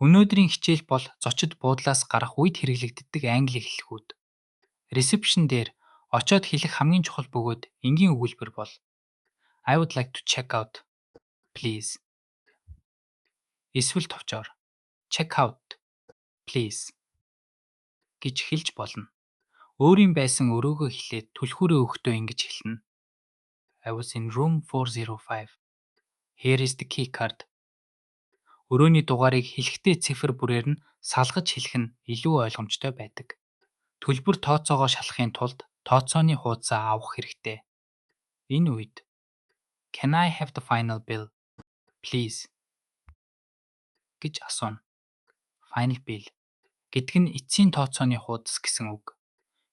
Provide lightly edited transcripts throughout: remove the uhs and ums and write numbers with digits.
Өнөөдрийн хичээл бол зочид буудлаас гарах үед хэрэглэгддэг англи хэллэгүүд. Ресепшн дээр очоод хэлэх хамгийн чухал бөгөөд энгийн өгүүлбэр бол I would like to check out, please. Эсвэл товчоор check out, please гэж хэлж болно. Өөрийн байсан өрөөгөө хэлээд түлхүүрээ өгөхдөө ингэж хэлнэ. I was in room 405. Here is the key card. Өрөөний дугаарыг хэлэхдээ цифр бүрээр нь салгаж хэлэх нь илүү ойлгомжтой байдаг. Төлбөр тооцоогоо шалахын тулд тооцооны хуудасаа авах хэрэгтэй. Энэ үед Can I have the final bill, please? гэж асууна. Final bill гэдэг нь эцсийн тооцооны хуудас гэсэн үг.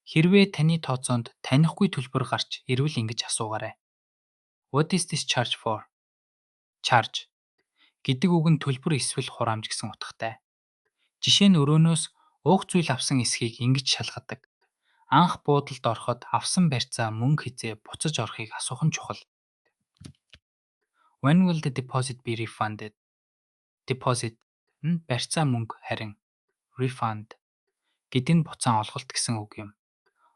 Хэрвээ таны тооцоонд танихгүй төлбөр гарч ирвэл ингэж асуугаарай. What is this charge for? Charge гэдэг үг нь төлбөр эсвэл хураамж гэсэн утгатай. Жишээ нь өрөөнөөс уух зүйл авсан эсхийг ингэж шалгадаг. Анх буудалд ороход авсан барьцаа мөнгө хизээ буцаж орохыг асуух нь чухал. When will the deposit be refunded? Deposit нь барьцаа мөнгө харин refund гэдэг нь буцаан олголт гэсэн үг юм.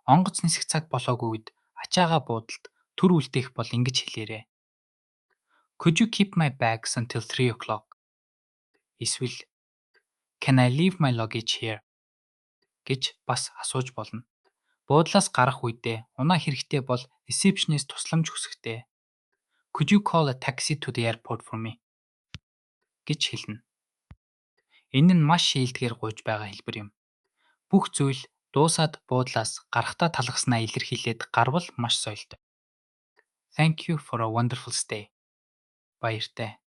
Онгоц нисэх цаг болоогүй үед ачаага буудалд төр үлдээх бол ингэж хэлээрэй. Could you keep my bags until 3 o'clock? Эсвэл Can I leave my luggage here? гэж бас асууж болно. Буудлаас гарах үедээ унаа хэрэгтэй бол ресепшнээс тусламж хүсэхтэй. Could you call a taxi to the airport for me? гэж хэлнэ. Энэ нь маш шийдгээр гуйж байгаа хэлбэр юм. Бүх зүйл дуусаад буудлаас гарахтаа талхаснаа илэрхийлээд гарвал маш соёлтой. Thank you for a wonderful stay. Баяртай.